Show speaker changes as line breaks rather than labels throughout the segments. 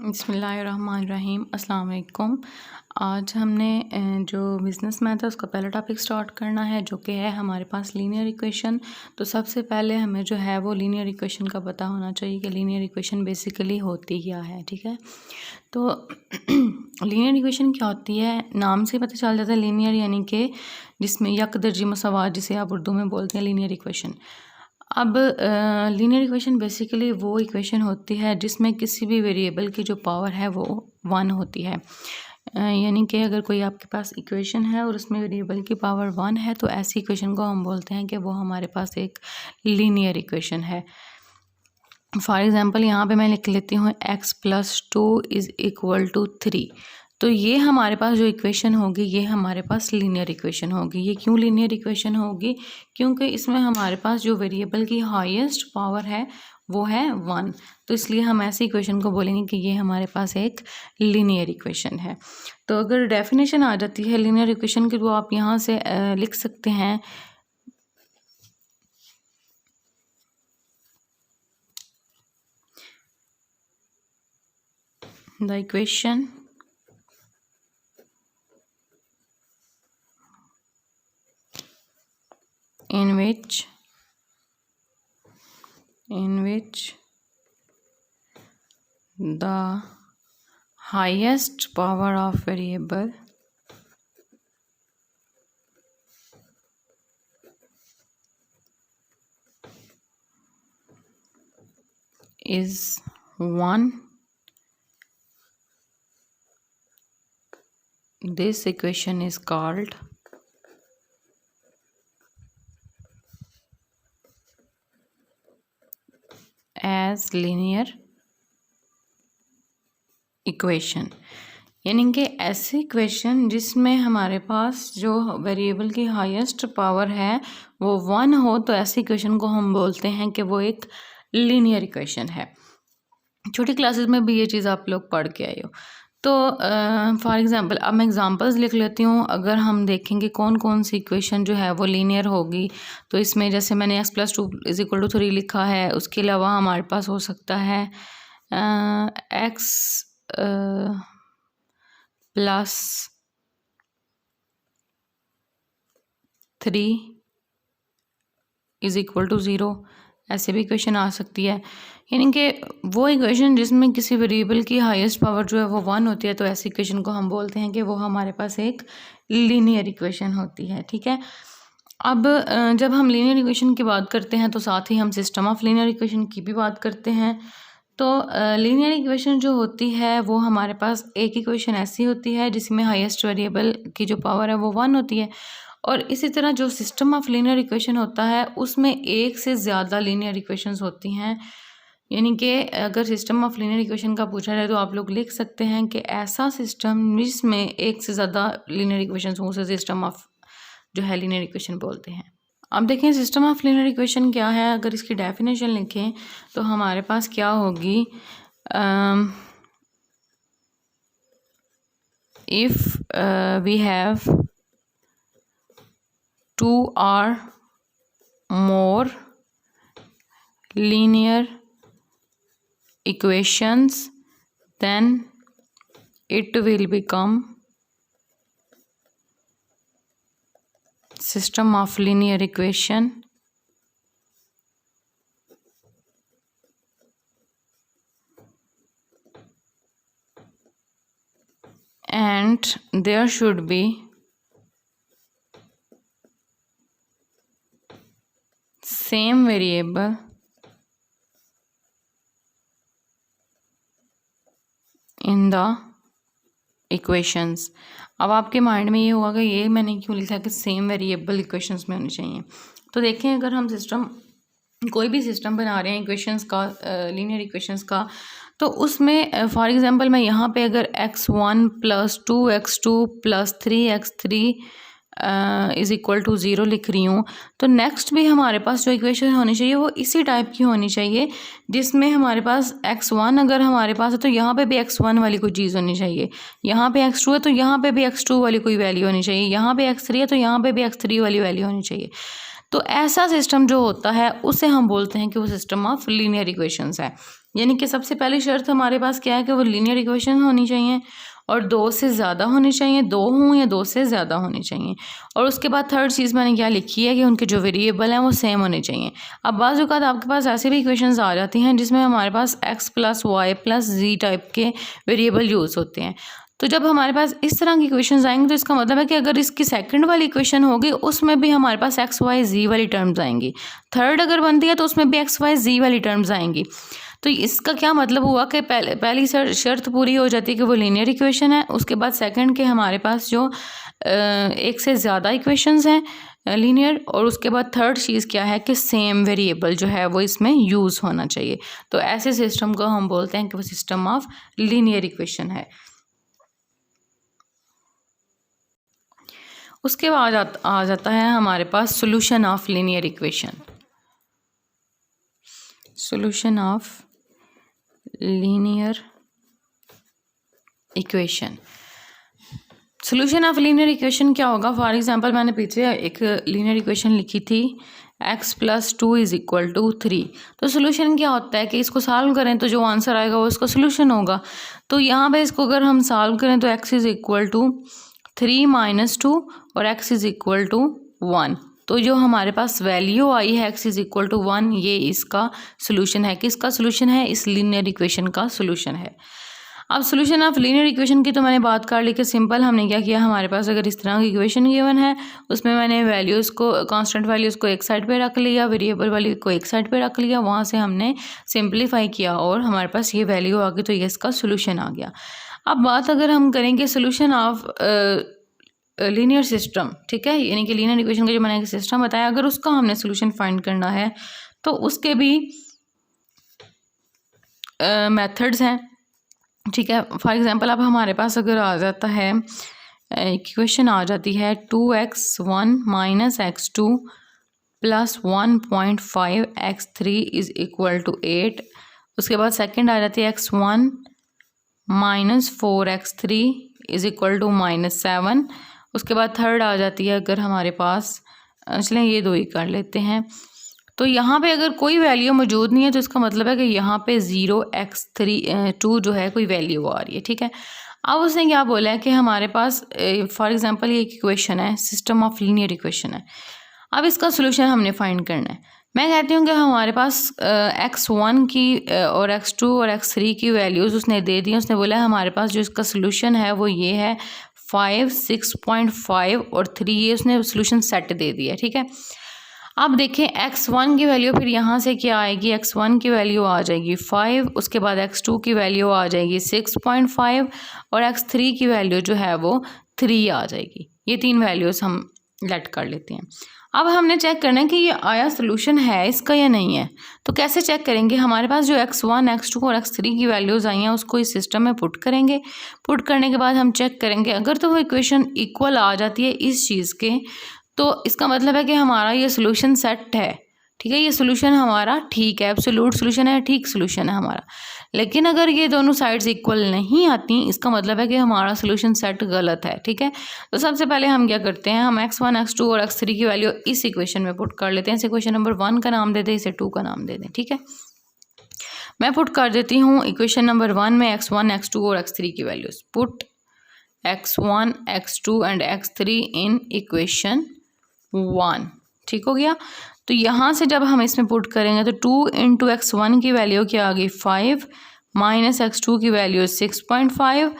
बिस्मिल्लाहिर्रहमानिर्रहीम अस्सलाम वालेकुम। आज हमने जो बिज़नेस मैथ है उसका पहला टॉपिक स्टार्ट करना है, जो कि है हमारे पास लीनियर इक्वेशन। तो सबसे पहले हमें जो है वो लीनियर इक्वेशन का पता होना चाहिए कि लीनियर इक्वेशन बेसिकली होती क्या है। ठीक है, तो लीनियर इक्वेशन क्या होती है, नाम से पता चल जाता है। लीनियर यानी कि जिसमें यकदर्जी मसावात, जिसे आप उर्दू में बोलते हैं लीनियर इक्वेशन। अब लीनियर इक्वेशन बेसिकली वो इक्वेशन होती है जिसमें किसी भी वेरिएबल की जो पावर है वो 1 होती है। यानी कि अगर कोई आपके पास इक्वेशन है और उसमें वेरिएबल की पावर 1 है तो ऐसी इक्वेशन को हम बोलते हैं कि वो हमारे पास एक लीनियर इक्वेशन है। फॉर एग्ज़ाम्पल यहाँ पे मैं लिख लेती हूँ x+2 = 3। तो ये हमारे पास जो इक्वेशन होगी ये हमारे पास लीनियर इक्वेशन होगी। ये क्यों लीनियर इक्वेशन होगी? क्योंकि इसमें हमारे पास जो वेरिएबल की हाईएस्ट पावर है वो है 1। तो इसलिए हम ऐसी इक्वेशन को बोलेंगे कि ये हमारे पास एक लीनियर इक्वेशन है। तो अगर डेफिनेशन आ जाती है लीनियर इक्वेशन की तो आप यहाँ से लिख सकते हैं the equation in which the highest power of variable is 1. This equation is called as linear equation. यानी कि ऐसी इक्वेशन जिसमें हमारे पास जो वेरिएबल की हाईएस्ट पावर है वो 1 हो, तो ऐसी इक्वेशन को हम बोलते हैं कि वो एक लीनियर इक्वेशन है। छोटी क्लासेस में भी ये चीज़ आप लोग पढ़ के आए हो। तो फॉर एग्ज़ाम्पल अब मैं एग्ज़ाम्पल्स लिख लेती हूँ। अगर हम देखेंगे कौन कौन सी इक्वेशन जो है वो लीनियर होगी, तो इसमें जैसे मैंने x+2 = 3 लिखा है, उसके अलावा हमारे पास हो सकता है x+3 = 0। ऐसे भी इक्वेशन आ सकती है। यानी कि वो इक्वेशन जिसमें किसी वेरिएबल की हाईएस्ट पावर जो है वो 1 होती है, तो ऐसी इक्वेशन को हम बोलते हैं कि वो हमारे पास एक लीनियर इक्वेशन होती है। ठीक है, अब जब हम लीनियर इक्वेशन की बात करते हैं तो साथ ही हम सिस्टम ऑफ लीनियर इक्वेशन की भी बात करते हैं। तो लीनियर इक्वेशन जो होती है वो हमारे पास एक इक्वेशन ऐसी होती है जिसमें हाईएस्ट वेरिएबल की जो पावर है वो 1 होती है, और इसी तरह जो सिस्टम ऑफ लीनियर इक्वेशन होता है उसमें एक से ज़्यादा लीनियर इक्वेशंस होती हैं। यानी कि अगर सिस्टम ऑफ लीनियर इक्वेशन का पूछा जाए तो आप लोग लिख सकते हैं कि ऐसा सिस्टम जिसमें एक से ज़्यादा लीनियर इक्वेशंस हो उसे सिस्टम ऑफ जो है लीनियर इक्वेशन बोलते हैं। अब देखें सिस्टम ऑफ लीनियर इक्वेशन क्या है। अगर इसकी डेफिनेशन लिखें तो हमारे पास क्या होगी, if we have 2 or more linear equations then it will become system of linear equation and there should be same variable in the equations। अब आपके माइंड में ये होगा कि ये मैंने क्यों लिखा कि सेम वेरिएबल इक्वेशंस में होनी चाहिए। तो देखें अगर हम सिस्टम कोई भी सिस्टम बना रहे हैं इक्वेशंस का, लीनियर इक्वेशंस का, तो उसमें फॉर एग्जांपल मैं यहाँ पे अगर x1 + 2x2 + 3x3 = 0 लिख रही हूँ, तो नेक्स्ट भी हमारे पास जो इक्वेशन होनी चाहिए वो इसी टाइप की होनी चाहिए जिसमें हमारे पास x1 अगर हमारे पास है तो यहाँ पे भी x1 वाली कोई चीज़ होनी चाहिए, यहाँ पे x2 है तो यहाँ पे भी x2 वाली कोई वैल्यू होनी चाहिए, यहाँ पे x3 है तो यहाँ पे भी x3 वाली वैल्यू होनी चाहिए। तो ऐसा सिस्टम जो होता है उसे हम बोलते हैं कि वो सिस्टम ऑफ लीनियर इक्वेशंस है। यानी कि सबसे पहली शर्त हमारे पास क्या है कि वो लीनियर इक्वेशन होनी चाहिए और 2 से ज़्यादा होनी चाहिए, 2 हों या 2 से ज़्यादा होनी चाहिए। और उसके बाद थर्ड चीज़ मैंने क्या लिखी है कि उनके जो वेरिएबल हैं वो सेम होने चाहिए। अब बाज़ औक़ात आपके पास ऐसे भी इक्वेशंस आ जाती हैं जिसमें हमारे पास x + y + z टाइप के वेरिएबल यूज़ होते हैं। तो जब हमारे पास इस तरह की इक्वेशंस आएंगे तो इसका मतलब है कि अगर इसकी सेकंड वाली इक्वेशन होगी उसमें भी हमारे पास x y z वाली टर्म्स आएंगी, थर्ड अगर बनती है तो उसमें भी x y z वाली टर्म्स आएंगी। तो इसका क्या मतलब हुआ कि पहली शर्त पूरी हो जाती है कि वो लीनियर इक्वेशन है। उसके बाद सेकंड के हमारे पास जो एक से ज़्यादा इक्वेशंस हैं लीनियर, और उसके बाद थर्ड चीज़ क्या है कि सेम वेरिएबल जो है वो इसमें यूज़ होना चाहिए। तो ऐसे सिस्टम को हम बोलते हैं कि वो सिस्टम ऑफ लीनियर इक्वेशन है। उसके बाद आ जाता है हमारे पास solution of linear equation. Solution of linear equation. Solution of linear equation क्या होगा? फॉर एग्जांपल मैंने पीछे एक लीनियर इक्वेशन लिखी थी x + 2 = 3। तो सॉल्यूशन क्या होता है कि इसको सॉल्व करें तो जो आंसर आएगा वो इसका सॉल्यूशन होगा। तो यहाँ पे इसको अगर हम सॉल्व करें तो x = 3 - 2 और x = 1। तो जो हमारे पास वैल्यू आई है x = 1, ये इसका सोल्यूशन है। किसका सोल्यूशन है? इस लीनियर इक्वेशन का सोल्यूशन है। अब सोल्यूशन ऑफ लीनियर इक्वेशन की तो मैंने बात कर ली कि सिंपल हमने क्या किया, हमारे पास अगर इस तरह की इक्वेशन गिवन है उसमें मैंने वैल्यूज़ को, कांस्टेंट वैल्यूज़ को एक साइड पे रख लिया, वेरिएबल वैल्यू को एक साइड पे रख लिया, वहाँ से हमने सिंप्लीफाई किया और हमारे पास ये वैल्यू आ गई, तो ये इसका सोल्यूशन आ गया। अब बात अगर हम करेंगे सोल्यूशन ऑफ लीनियर सिस्टम, ठीक है, यानी कि लीनियर इक्वेशन का जो मैंने एक सिस्टम बताया, अगर उसका हमने सोल्यूशन फाइंड करना है तो उसके भी मेथड्स हैं, ठीक है। फॉर एग्जांपल अब हमारे पास अगर आ जाता है इक्वेशन आ जाती है 2x1 - x2 + 1.5 x3 = 8। उसके बाद सेकंड आ जाती है x1 - 4x3 = -7। उसके बाद थर्ड आ जाती है अगर हमारे पास, चलें ये दो ही कर लेते हैं। तो यहाँ पे अगर कोई वैल्यू मौजूद नहीं है तो इसका मतलब है कि यहाँ पे 0x2 जो है कोई वैल्यू आ रही है, ठीक है। अब उसने क्या बोला है कि हमारे पास फॉर एग्जांपल ये एक इक्वेशन है, सिस्टम ऑफ लीनियर इक्वेशन है। अब इसका सोल्यूशन हमने फाइंड करना है। मैं कहती हूँ कि हमारे पास x1 की और x2 और x3 की वैल्यूज़ उसने दे दी। उसने बोला है हमारे पास जो इसका सोल्यूशन है वो ये है 5, 6.5 और 3, ये उसने सोल्यूशन सेट दे दिया, ठीक है। अब देखें x1 की वैल्यू फिर यहाँ से क्या आएगी, x1 की वैल्यू आ जाएगी 5, उसके बाद x2 की वैल्यू आ जाएगी 6.5 और x3 की वैल्यू जो है वो 3 आ जाएगी। ये तीन वैल्यूज़ हम लेट कर लेते हैं। अब हमने चेक करना है कि ये आया सोल्यूशन है इसका या नहीं है। तो कैसे चेक करेंगे? हमारे पास जो x1, x2 और x3 की वैल्यूज़ आई हैं उसको इस सिस्टम में पुट करेंगे। पुट करने के बाद हम चेक करेंगे अगर तो वो इक्वेशन इक्वल आ जाती है इस चीज़ के, तो इसका मतलब है कि हमारा ये सोल्यूशन सेट है, ठीक है, ये सोल्यूशन हमारा ठीक है, एब्सोल्यूट सोल्यूशन है, ठीक सोल्यूशन है हमारा। लेकिन अगर ये दोनों साइड्स इक्वल नहीं आती, इसका मतलब है कि हमारा सोल्यूशन सेट गलत है, ठीक है। तो सबसे पहले हम क्या करते हैं, हम x1, x2 और x3 की वैल्यू इस इक्वेशन में पुट कर लेते हैं। इस इक्वेशन नंबर 1 का नाम दे दें, इसे 2 का नाम दे दें, ठीक है। मैं पुट कर देती हूँ इक्वेशन नंबर 1 में x1, x2 और x3 की values. Put x1, x2 and x3 in equation 1, ठीक हो गया। तो यहाँ से जब हम इसमें पुट करेंगे तो 2 × x1 की वैल्यू क्या आ गई 5, माइनस x2 की वैल्यू 6.5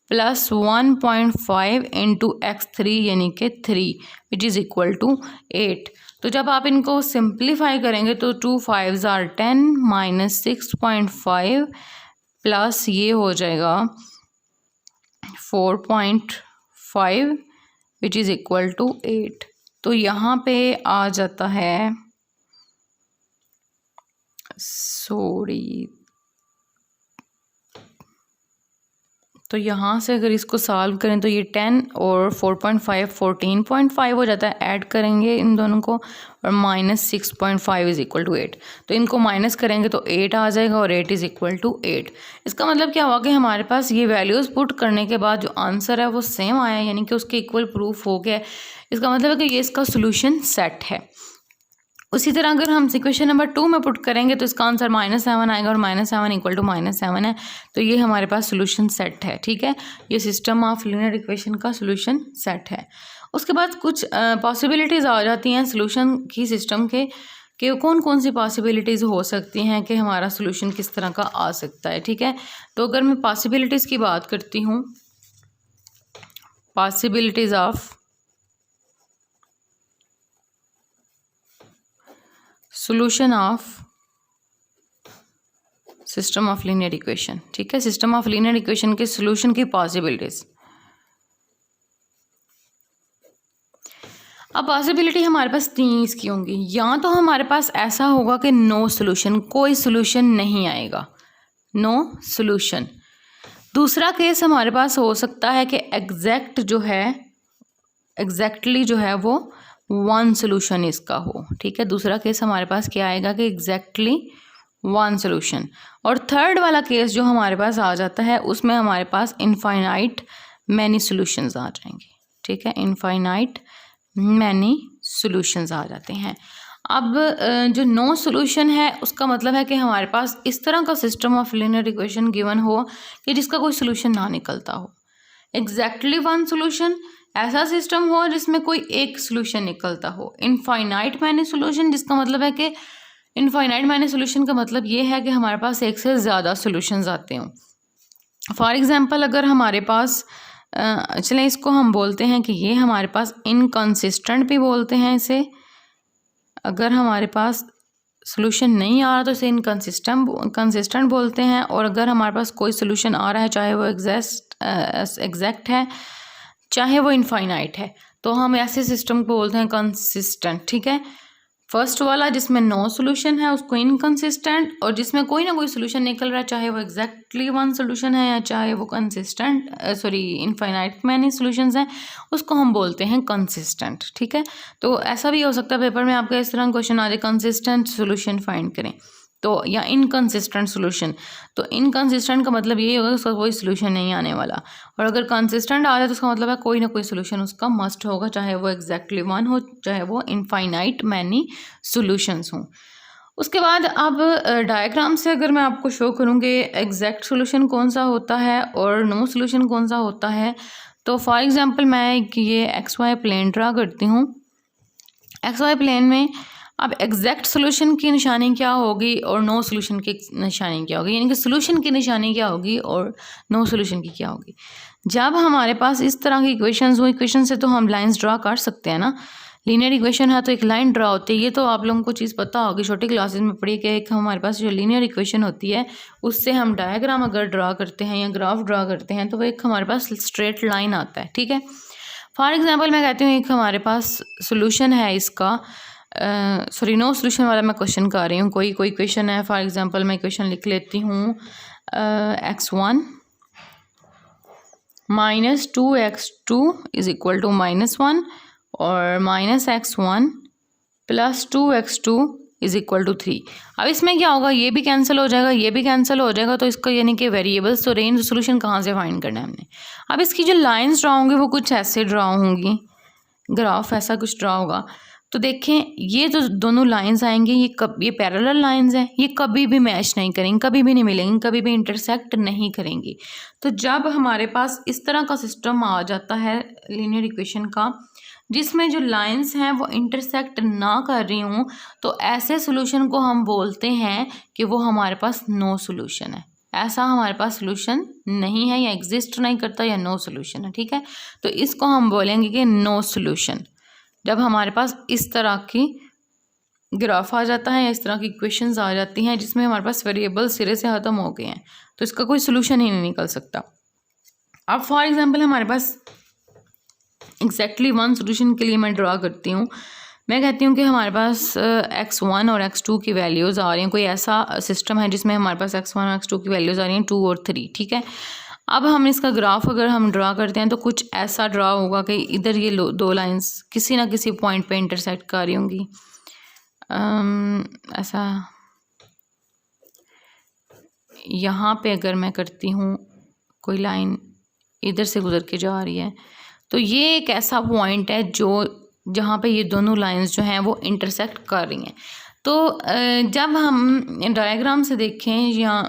प्लस 1.5 × x3 यानी कि 3 विच इज़ इक्वल टू 8। तो जब आप इनको सिंप्लीफाई करेंगे तो 2 5s are 10 माइनस 6.5 प्लस ये हो जाएगा 4.5 विच इज़ इक्वल टू 8। तो यहाँ पे आ जाता है, सॉरी, तो यहाँ से अगर इसको सॉल्व करें तो ये 10 और 4.5 14.5 हो जाता है। ऐड करेंगे इन दोनों को और माइनस 6.5 इज़ इक्वल टू 8। तो इनको माइनस करेंगे तो 8 आ जाएगा और 8 इज़ इक्वल टू 8। इसका मतलब क्या हुआ कि हमारे पास ये वैल्यूज़ पुट करने के बाद जो आंसर है वो सेम आया, यानी कि उसके इक्वल प्रूफ हो गया। इसका मतलब है कि ये इसका सोल्यूशन सेट है। उसी तरह अगर हम इक्वेशन नंबर 2 में पुट करेंगे तो इसका आंसर -7 आएगा और -7 इक्वल टू -7 है, तो ये हमारे पास सोल्यूशन सेट है। ठीक है, ये सिस्टम ऑफ लीनियर इक्वेशन का सोल्यूशन सेट है। उसके बाद कुछ पॉसिबिलिटीज़ आ जाती हैं सोल्यूशन की सिस्टम के कि कौन कौन सी पॉसिबिलिटीज़ हो सकती हैं कि हमारा सोल्यूशन किस तरह का आ सकता है। ठीक है, तो अगर मैं पॉसिबिलिटीज़ की बात करती हूँ, possibilities of solution of system of linear equation. ठीक है, सिस्टम ऑफ लीनियर इक्वेशन के सोल्यूशन की पॉसिबिलिटीज़। अब पॉसिबिलिटी हमारे पास 3 इसकी होंगी। या तो हमारे पास ऐसा होगा कि नो सोल्यूशन, कोई सोल्यूशन नहीं आएगा, नो सोल्यूशन। दूसरा केस हमारे पास हो सकता है कि एग्जैक्टली जो है वो 1 सोल्यूशन इसका हो। ठीक है, दूसरा केस हमारे पास क्या आएगा कि एग्जैक्टली 1 सोल्यूशन। और थर्ड वाला केस जो हमारे पास आ जाता है उसमें हमारे पास इनफाइनाइट मैनी सोल्यूशंस आ जाएंगे। ठीक है, इनफाइनाइट मैनी सोल्यूशंस आ जाते हैं। अब जो नो सोल्यूशन है उसका मतलब है कि हमारे पास इस तरह का system of linear equation given हो कि जिसका कोई सोल्यूशन ना निकलता हो। एग्जैक्टली 1 सोल्यूशन, ऐसा सिस्टम हो जिसमें कोई एक सोल्यूशन निकलता हो। इनफाइनाइट मैनी सोल्यूशन, जिसका मतलब है कि इनफाइनाइट मैनी सोल्यूशन का मतलब ये है कि हमारे पास एक से ज़्यादा सोल्यूशंस आते हों। फॉर एग्जांपल अगर हमारे पास चलें इसको हम बोलते हैं कि ये हमारे पास इनकंसिस्टेंट भी बोलते हैं इसे। अगर हमारे पास सोल्यूशन नहीं आ रहा तो इसे इनकंसिस्टेंट बोलते हैं। और अगर हमारे पास कोई सोल्यूशन आ रहा है, चाहे वो एग्जैक्ट है चाहे वो इनफाइनाइट है, तो हम ऐसे सिस्टम को बोलते हैं कंसिस्टेंट। ठीक है, फर्स्ट वाला जिसमें नो सोल्यूशन है उसको इनकंसिस्टेंट, और जिसमें कोई ना कोई सोल्यूशन निकल रहा है, चाहे वो एग्जैक्टली 1 सोल्यूशन है या चाहे वो इनफाइनाइट मैनी सोल्यूशंस हैं, उसको हम बोलते हैं कंसिस्टेंट। ठीक है, तो ऐसा भी हो सकता है पेपर में आपका इस तरह क्वेश्चन आ जाए, कंसिस्टेंट सोल्यूशन फाइंड करें, तो या इनकंसिस्टेंट सोल्यूशन। तो इनकंसिस्टेंट का मतलब यही होगा कि उसका कोई सोल्यूशन नहीं आने वाला, और अगर कंसिस्टेंट आ जाए तो उसका मतलब है कोई ना कोई सोल्यूशन उसका मस्ट होगा, चाहे वो एग्जैक्टली 1 हो चाहे वो इनफाइनाइट मैनी सोल्यूशंस हों। उसके बाद अब डायग्राम से अगर मैं आपको शो करूँ कि एग्जैक्ट सोल्यूशन कौन सा होता है और नो सोल्यूशन कौन सा होता है, तो फॉर एग्जांपल मैं ये XY प्लेन ड्रा करती हूँ। XY प्लेन में अब एग्जैक्ट सोल्यूशन की निशानी क्या होगी और नो सोल्यूशन की निशानी क्या होगी, यानी कि सोल्यूशन की निशानी क्या होगी और नो सोल्यूशन की क्या होगी। जब हमारे पास इस तरह की इक्वेशंस हो, इक्वेशन से तो हम लाइंस ड्रा कर सकते हैं ना। लीनियर इक्वेशन है तो एक लाइन ड्रा होती है, ये तो आप लोगों को चीज़ पता होगी, छोटी क्लासेस में पढ़ी कि एक हमारे पास जो लीनियर इक्वेशन होती है उससे हम डायग्राम अगर ड्रा करते हैं या ग्राफ ड्रा करते हैं तो वो एक हमारे पास स्ट्रेट लाइन आता है। ठीक है, फॉर एग्जाम्पल मैं कहती हूँ एक हमारे पास सोल्यूशन है इसका, नो सोल्यूशन वाला मैं क्वेश्चन कर रही हूँ। कोई क्वेश्चन है, फॉर एग्जांपल मैं क्वेश्चन लिख लेती हूँ, x1 - 2x2 is equal to -1 और -x1 + 2x2 is equal to 3। अब इसमें क्या होगा, ये भी कैंसिल हो जाएगा, ये भी कैंसिल हो जाएगा, तो इसका यानी कि वेरिएबल्स तो रेंज सोल्यूशन कहाँ से फाइंड करना है हमने। अब इसकी जो लाइंस ड्रा होंगी वो कुछ ऐसे ड्रा होंगी, ग्राफ ऐसा कुछ ड्रा होगा। तो देखें ये जो दोनों लाइंस आएंगी ये पैरेलल लाइंस हैं, ये कभी भी मैच नहीं करेंगी, कभी भी नहीं मिलेंगी, कभी भी इंटरसेक्ट नहीं करेंगी। तो जब हमारे पास इस तरह का सिस्टम आ जाता है लीनियर इक्वेशन का जिसमें जो लाइंस हैं वो इंटरसेक्ट ना कर रही हूँ, तो ऐसे सोल्यूशन को हम बोलते हैं कि वो हमारे पास नो सोल्यूशन है। ऐसा हमारे पास सोल्यूशन नहीं है या एग्जिस्ट नहीं करता या नो सोल्यूशन है। ठीक है, तो इसको हम बोलेंगे कि नो सोल्यूशन। जब हमारे पास इस तरह की ग्राफ आ जाता है या इस तरह की इक्वेशंस आ जाती हैं जिसमें हमारे पास वेरिएबल सिरे से ख़त्म हो गए हैं, तो इसका कोई सोल्यूशन ही नहीं निकल सकता। अब फॉर एग्जांपल हमारे पास एग्जैक्टली 1 सोल्यूशन के लिए मैं ड्रा करती हूँ। मैं कहती हूँ कि हमारे पास x1 और x2 की वैल्यूज़ आ रही हैं। कोई ऐसा सिस्टम है जिसमें हमारे पास x1 और x2 की वैल्यूज़ आ रही हैं 2 और 3। ठीक है, अब हम इसका ग्राफ अगर हम ड्रा करते हैं तो कुछ ऐसा ड्रा होगा कि इधर ये दो लाइंस किसी ना किसी पॉइंट पे इंटरसेक्ट कर रही होंगी। ऐसा यहाँ पे अगर मैं करती हूँ, कोई लाइन इधर से गुजर के जा रही है, तो ये एक ऐसा पॉइंट है जो जहाँ पे ये दोनों लाइंस जो हैं वो इंटरसेक्ट कर रही हैं। तो जब हम डायग्राम से देखें या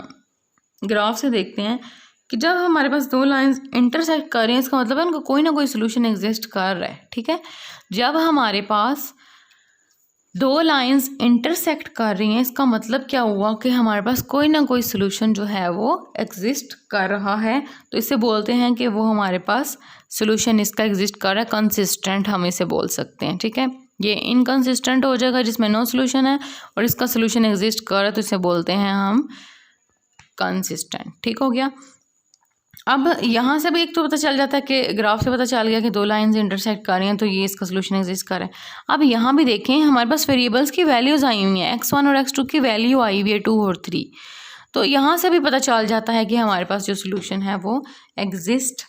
ग्राफ से देखते हैं कि जब हमारे पास दो लाइंस इंटरसेक्ट कर रही हैं, इसका मतलब है उनका कोई ना कोई सोल्यूशन एग्जिस्ट कर रहा है, ठीक है। जब हमारे पास दो लाइंस इंटरसेक्ट कर रही हैं, इसका मतलब क्या हुआ कि हमारे पास कोई ना कोई सोल्यूशन जो है वो एग्जिस्ट कर रहा है। तो इसे बोलते हैं कि वो हमारे पास सोल्यूशन इसका एग्जिस्ट कर रहा है, कंसिस्टेंट हम इसे बोल सकते हैं, ठीक है। ये इनकंसिस्टेंट हो जाएगा जिसमें नो सोल्यूशन है, और इसका सोल्यूशन एग्जिस्ट कर रहा है तो इसे बोलते हैं हम कंसिस्टेंट, ठीक हो गया। अब यहाँ से भी एक तो पता चल जाता है कि ग्राफ से पता चल गया कि दो लाइंस इंटरसेक्ट कर रही हैं तो ये इसका सोल्यूशन एग्जिस्ट कर रहा है। अब यहाँ भी देखें हमारे पास वेरिएबल्स की वैल्यूज़ आई हुई हैं, x1 और x2 की वैल्यू आई हुई है 2 और 3। तो यहाँ से भी पता चल जाता है कि हमारे पास जो सोल्यूशन है वो एग्जिस्ट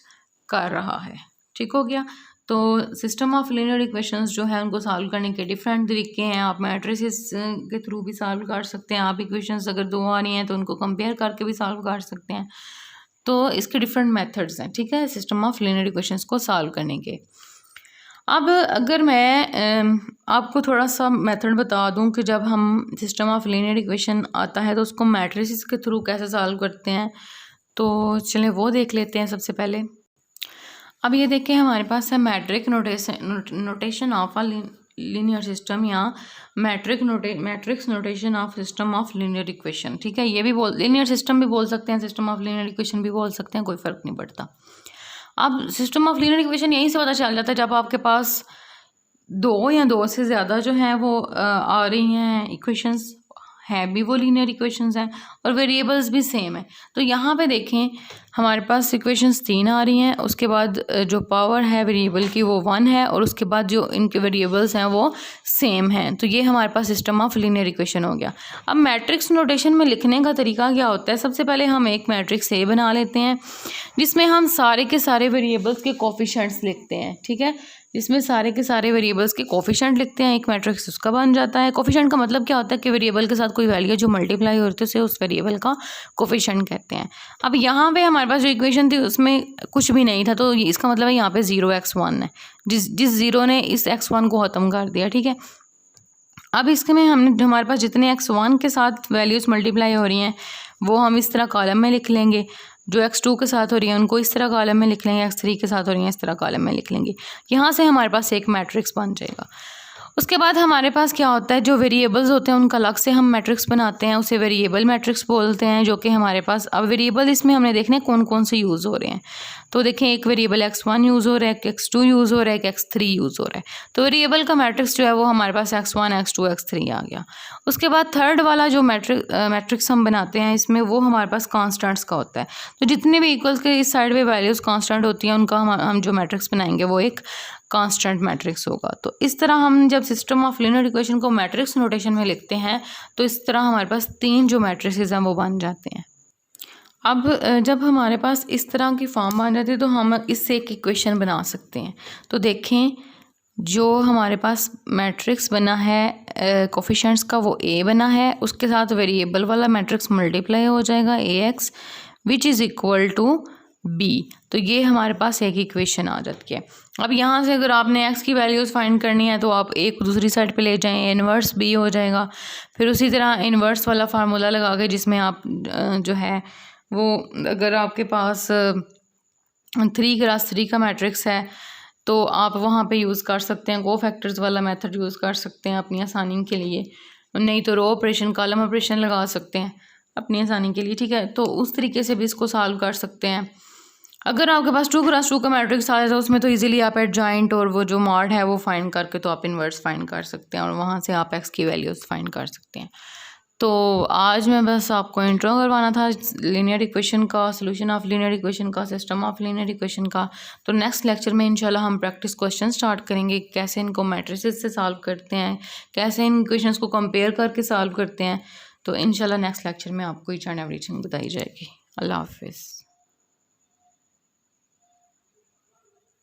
कर रहा है, ठीक हो गया। तो सिस्टम ऑफ लीनियर इक्वेशंस जो है उनको सॉल्व करने के डिफरेंट तरीके हैं। आप मैट्रिसेस के थ्रू भी सॉल्व कर सकते हैं, आप इक्वेशंस अगर दो आ रही हैं तो उनको कंपेयर करके भी सॉल्व कर सकते हैं। तो इसके डिफरेंट मेथड्स हैं, ठीक है, सिस्टम ऑफ लीनियर इक्वेशंस को सॉल्व करने के। अब अगर मैं आपको थोड़ा सा मेथड बता दूं कि जब हम सिस्टम ऑफ लीनियर इक्वेशन आता है तो उसको मैट्रिसेस के थ्रू कैसे सॉल्व करते हैं, तो चलें वो देख लेते हैं सबसे पहले। अब ये देखें हमारे पास है matrix notation of a linear system या matrix notation of system of linear equation, ठीक है। ये भी लीनियर सिस्टम भी बोल सकते हैं, सिस्टम ऑफ लीनियर इक्वेशन भी बोल सकते हैं, कोई फ़र्क नहीं पड़ता। अब सिस्टम ऑफ लीनियर इक्वेशन यहीं से पता चल जाता है जब आपके पास दो या दो से ज़्यादा जो हैं वो आ रही हैं इक्वेशंस, हैं भी वो लीनियर इक्वेशंस हैं और वेरिएबल्स भी सेम है। तो यहाँ पे देखें हमारे पास इक्वेशंस 3 आ रही हैं, उसके बाद जो पावर है वेरिएबल की वो 1 है, और उसके बाद जो इनके वेरिएबल्स हैं वो सेम हैं। तो ये हमारे पास सिस्टम ऑफ लीनियर इक्वेशन हो गया। अब मैट्रिक्स नोटेशन में लिखने का तरीका क्या होता है, सबसे पहले हम एक मैट्रिक्स ए बना लेते हैं जिसमें हम सारे के सारे वेरिएबल्स के कोफिशिएंट्स लिखते हैं, ठीक है। जिसमें सारे के सारे वेरिएबल्स के कोफिशिएंट लिखते हैं, एक मैट्रिक्स उसका बन जाता है। कोफिशिएंट का मतलब क्या होता है कि वेरिएबल के साथ कोई वैल्यू जो मल्टीप्लाई होती है उसे उस वेरिएबल का कोफिशिएंट कहते हैं। अब यहाँ पे हमारे पास जो इक्वेशन थी उसमें कुछ भी नहीं था, तो इसका मतलब है यहाँ पे 0x1 है, जिस ज़ीरो ने इस x1 को ख़त्म कर दिया, ठीक है। अब इसके में हमने हमारे पास जितने x1 के साथ वैल्यूज़ मल्टीप्लाई हो रही हैं वो हम इस तरह कॉलम में लिख लेंगे, जो x2 के साथ हो रही है उनको इस तरह कॉलम में लिख लेंगे, x3 के साथ हो रही हैं इस तरह कॉलम में लिख लेंगे। यहाँ से हमारे पास एक मैट्रिक्स बन जाएगा। उसके बाद हमारे पास क्या होता है, जो वेरिएबल्स होते हैं उनका अलग से हम मैट्रिक्स बनाते हैं, उसे वेरिएबल मैट्रिक्स बोलते हैं, जो कि हमारे पास अब वेरिएबल इसमें हमने देखने कौन कौन से यूज़ हो रहे हैं। तो देखें एक वेरिएबल x1 यूज़ हो रहा है, एक x2 यूज़ हो रहा है, एक x3 यूज़ हो रहा है। तो वेरिएबल का मैट्रिक्स जो है वो हमारे पास x1 x2 x3 आ गया। उसके बाद थर्ड वाला जो मैट्रिक्स हम बनाते हैं इसमें वो हमारे पास कॉन्स्टेंट्स का होता है। तो जितने भी इक्वल्स के इस साइड पे वैल्यूज़ कॉन्स्टेंट होती हैं उनका हम जो मैट्रिक्स बनाएंगे वो एक कांस्टेंट मैट्रिक्स होगा। तो इस तरह हम जब सिस्टम ऑफ लीनियर इक्वेशन को मैट्रिक्स नोटेशन में लिखते हैं तो इस तरह हमारे पास 3 जो मैट्रिसेस हैं वो बन जाते हैं। अब जब हमारे पास इस तरह की फॉर्म बन जाती है तो हम इससे एक इक्वेशन बना सकते हैं। तो देखें जो हमारे पास मैट्रिक्स बना है कोफिशिएंट्स का वो a बना है, उसके साथ वेरिएबल वाला मैट्रिक्स मल्टीप्लाई हो जाएगा ax which is equal to b। तो ये हमारे पास एक इक्वेशन आ जाती है। अब यहाँ से अगर आपने x की वैल्यूज़ फाइंड करनी है तो आप एक दूसरी साइड पे ले जाएं, इन्वर्स b हो जाएगा। फिर उसी तरह इन्वर्स वाला फार्मूला लगा के जिसमें आप जो है वो अगर आपके पास 3x3 का मैट्रिक्स है तो आप वहाँ पे यूज़ कर सकते हैं, कोफैक्टर्स वाला मेथड यूज़ कर सकते हैं अपनी आसानी के लिए, नहीं तो रो ऑपरेशन कॉलम ऑपरेशन लगा सकते हैं अपनी आसानी के लिए, ठीक है। तो उस तरीके से भी इसको सॉल्व कर सकते हैं। अगर आपके पास 2x2 का मैट्रिक्स आ जाए तो उसमें तो इजीली आप एडजॉइंट और वो जो मॉड है वो फाइंड करके तो आप इन्वर्स फाइंड कर सकते हैं और वहाँ से आप x की वैल्यूज़ फाइंड कर सकते हैं। तो आज मैं बस आपको इंट्रो करवाना था लीनियर इक्वेशन का, सोल्यूशन ऑफ लीनियर इक्वेशन का, सिस्टम ऑफ लीनियर इक्वेशन का। तो नेक्स्ट लेक्चर में इंशाल्लाह हम प्रैक्टिस क्वेश्चन स्टार्ट करेंगे, कैसे इनको मैट्रिसेस से सॉल्व करते हैं, कैसे इन इक्वेशंस को कंपेयर करके सॉल्व करते हैं। तो इंशाल्लाह नेक्स्ट लेक्चर में आपको ईच एंड एवरीथिंग बताई जाएगी। अल्लाह हाफिज़।